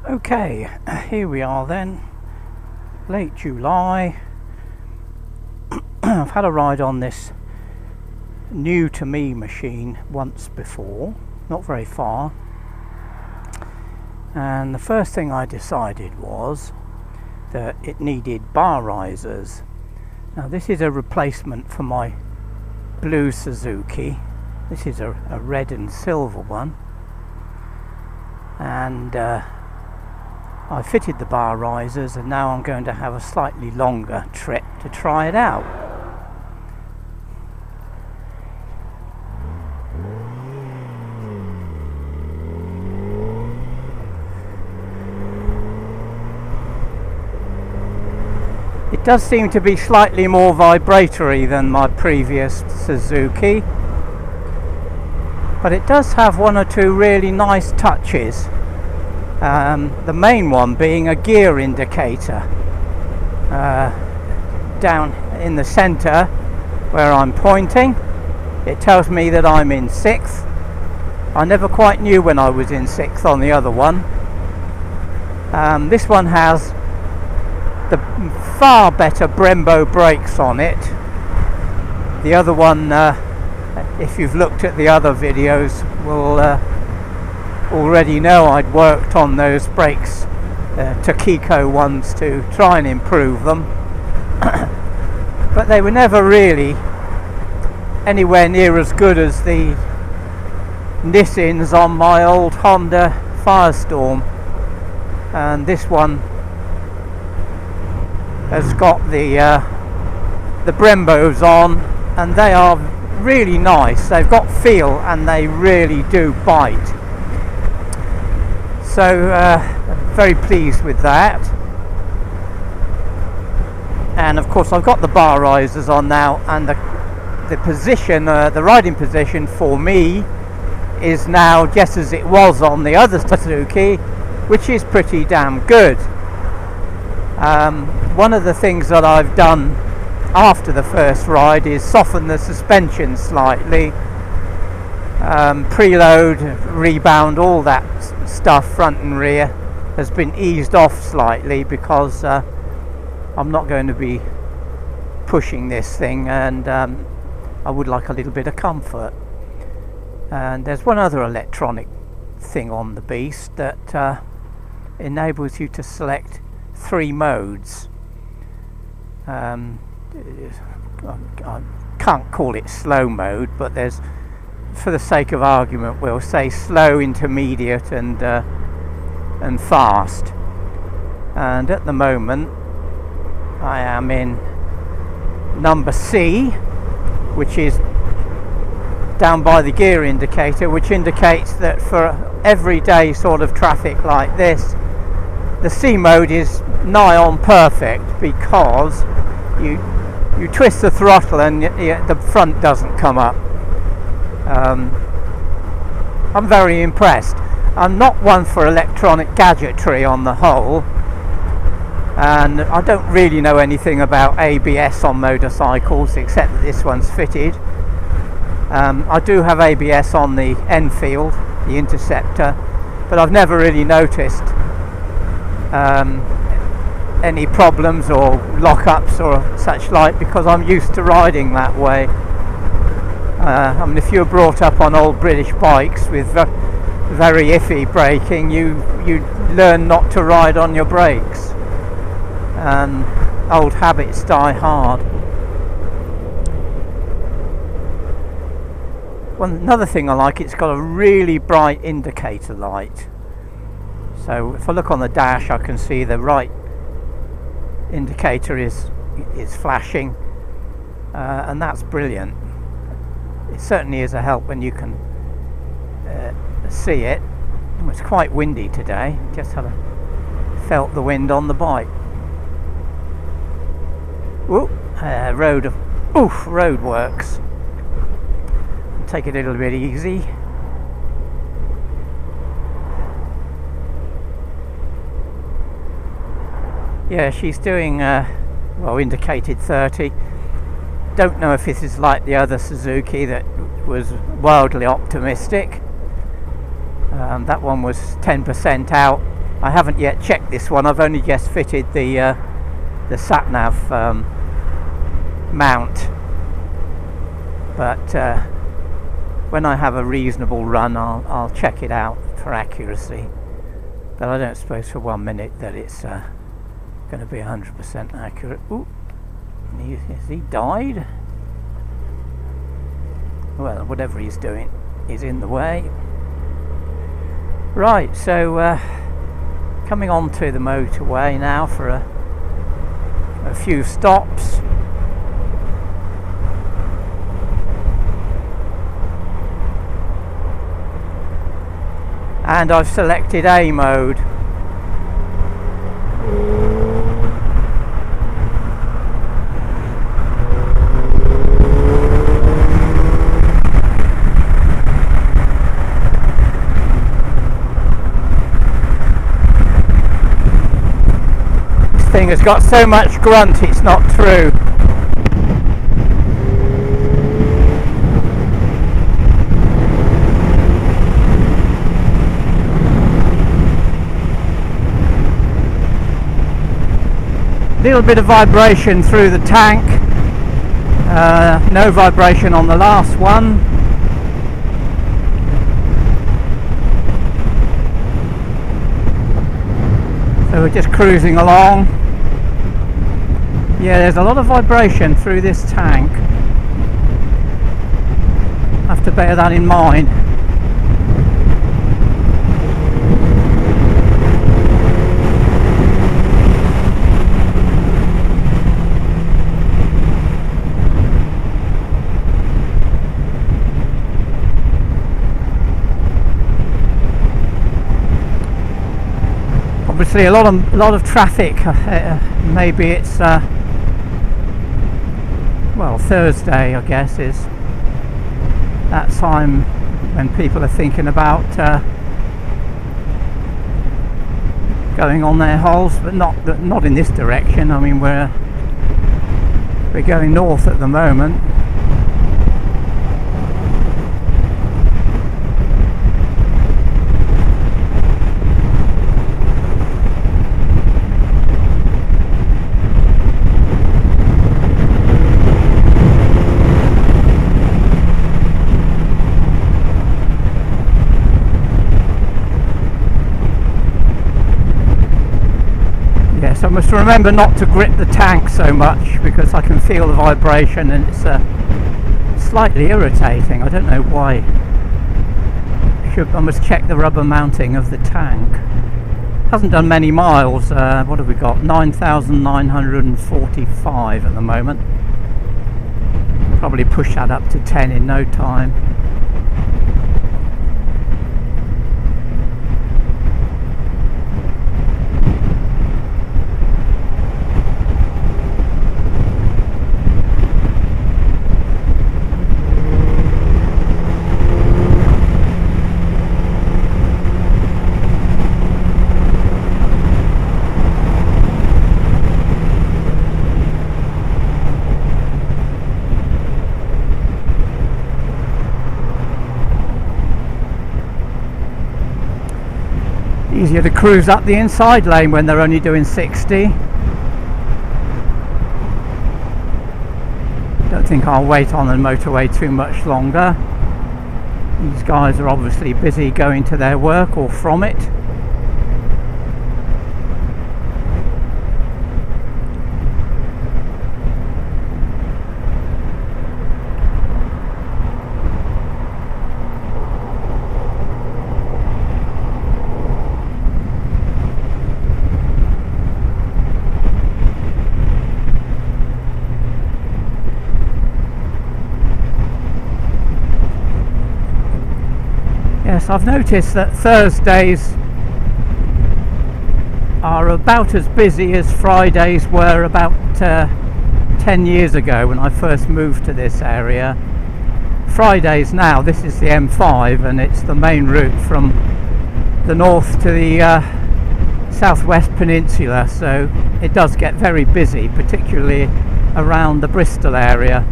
Okay, here we are then, late July. I've had a ride on this new to me machine once before, not very far, and the first thing I decided was that it needed bar risers. Now this is a replacement for my blue Suzuki. This is a red and silver one, and I fitted the bar risers, and now I'm going to have a slightly longer trip to try it out. It does seem to be slightly more vibratory than my previous Suzuki, but it does have one or two really nice touches. The main one being a gear indicator down in the center where I'm pointing. It tells me that I'm in 6th. I never quite knew when I was in 6th on the other one. This one has the far better Brembo brakes on it. The other one, if you've looked at the other videos, will already know I'd worked on those brakes, Takiko ones, to try and improve them. But they were never really anywhere near as good as the Nissins on my old Honda Firestorm, and this one has got the Brembos on, and they are really nice. They've got feel and they really do bite. So I'm very pleased with that. And of course I've got the bar risers on now, and the position, the riding position for me is now just as it was on the other Suzuki, which is pretty damn good. One of the things that I've done after the first ride is soften the suspension slightly, preload, rebound, all that stuff, front and rear, has been eased off slightly because I'm not going to be pushing this thing, and I would like a little bit of comfort. And there's one other electronic thing on the beast that enables you to select 3 modes. I can't call it slow mode, but there's, for the sake of argument, we'll say slow, intermediate, and fast. And at the moment I am in number C, which is down by the gear indicator, which indicates that for everyday sort of traffic like this, the C mode is nigh on perfect, because you twist the throttle and the front doesn't come up. I'm very impressed. I'm not one for electronic gadgetry on the whole, and I don't really know anything about ABS on motorcycles except that this one's fitted. I do have ABS on the Enfield, the Interceptor, but I've never really noticed any problems or lockups or such like, because I'm used to riding that way. I mean, if you're brought up on old British bikes with very iffy braking, you learn not to ride on your brakes, and old habits die hard. Another thing I like, it's got a really bright indicator light. So if I look on the dash, I can see the right indicator is flashing, and that's brilliant. It certainly is a help when you can see it. It's quite windy today. Just felt the wind on the bike. Whoop, road works. Take it a little bit easy. Yeah, she's doing well, indicated 30. Don't know if this is like the other Suzuki that was wildly optimistic. That one was 10% out I haven't yet checked this one. I've only just fitted the sat-nav mount, but when I have a reasonable run, I'll check it out for accuracy. But I don't suppose for 1 minute that it's going to be 100% accurate. Ooh, has he died? Well, whatever he's doing is in the way. Right, so coming on to the motorway now for a few stops. And I've selected A mode. This thing has got so much grunt, it's not true. Little bit of vibration through the tank, no vibration on the last one. So we're just cruising along. Yeah, there's a lot of vibration through this tank. Have to bear that in mind. Obviously a lot of traffic. Maybe it's well, Thursday I guess is that time when people are thinking about going on their holes, but not in this direction. I mean, we're going north at the moment. I must remember not to grip the tank so much because I can feel the vibration and it's slightly irritating. I don't know why. I must check the rubber mounting of the tank. Hasn't done many miles. What have we got? 9,945 at the moment. Probably push that up to 10 in no time. Easier to cruise up the inside lane when they're only doing 60. Don't think I'll wait on the motorway too much longer. These guys are obviously busy going to their work or from it. Yes, I've noticed that Thursdays are about as busy as Fridays were about 10 years ago when I first moved to this area. Fridays now, this is the M5 and it's the main route from the north to the southwest peninsula, so it does get very busy, particularly around the Bristol area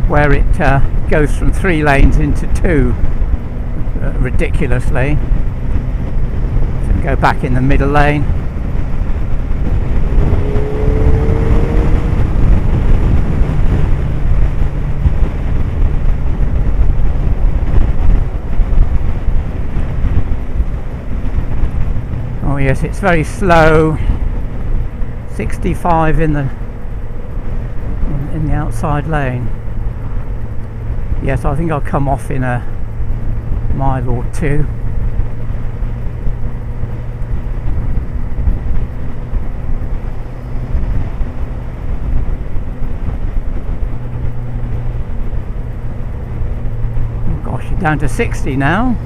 where it goes from 3 lanes into 2 ridiculously. So go back in the middle lane. Oh yes, it's very slow. 65 in the outside lane. Yes, I think I'll come off in a mile or two. Oh gosh, you're down to 60 now.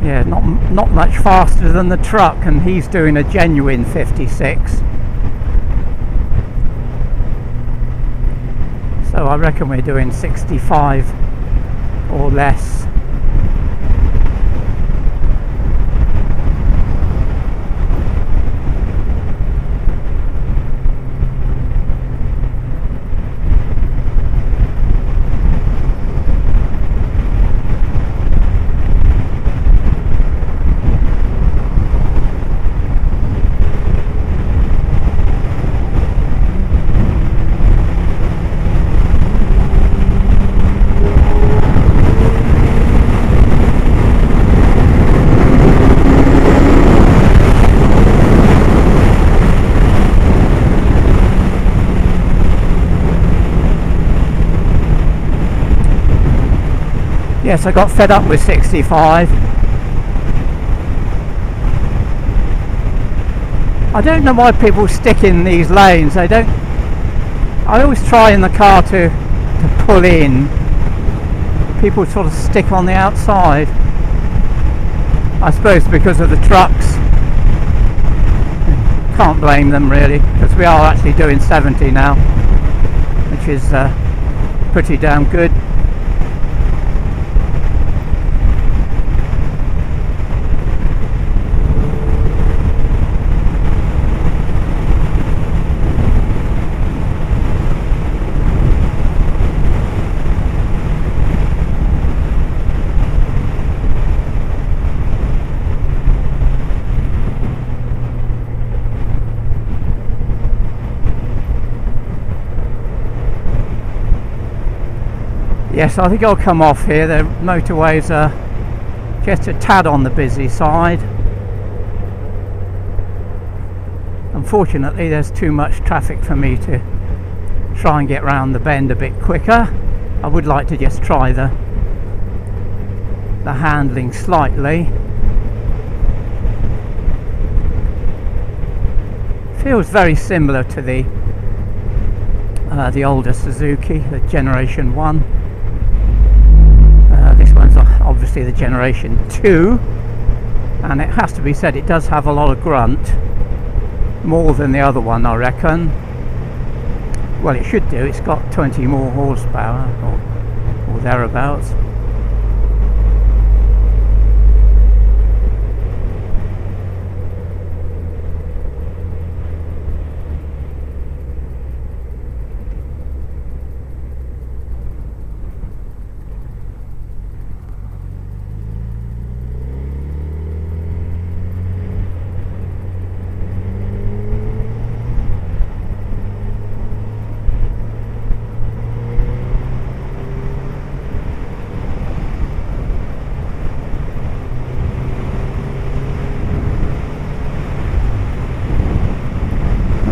Yeah, not much faster than the truck, and he's doing a genuine 56. So I reckon we're doing 65 or less. Yes, I got fed up with 65. I don't know why people stick in these lanes. I always try in the car to pull in. People sort of stick on the outside. I suppose because of the trucks. Can't blame them really, because we are actually doing 70 now, which is pretty damn good. Yes, I think I'll come off here. The motorways are just a tad on the busy side. Unfortunately, there's too much traffic for me to try and get round the bend a bit quicker. I would like to just try the handling slightly. Feels very similar to the older Suzuki, the Generation 1. This one's obviously the Generation 2, and it has to be said it does have a lot of grunt, more than the other one I reckon. Well, it should do. It's got 20 more horsepower or thereabouts.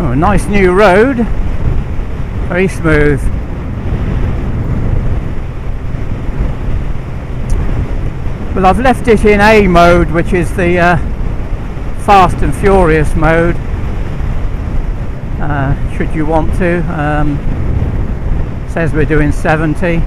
A nice new road, very smooth. Well, I've left it in A mode, which is the fast and furious mode, should you want to. Says we're doing 70.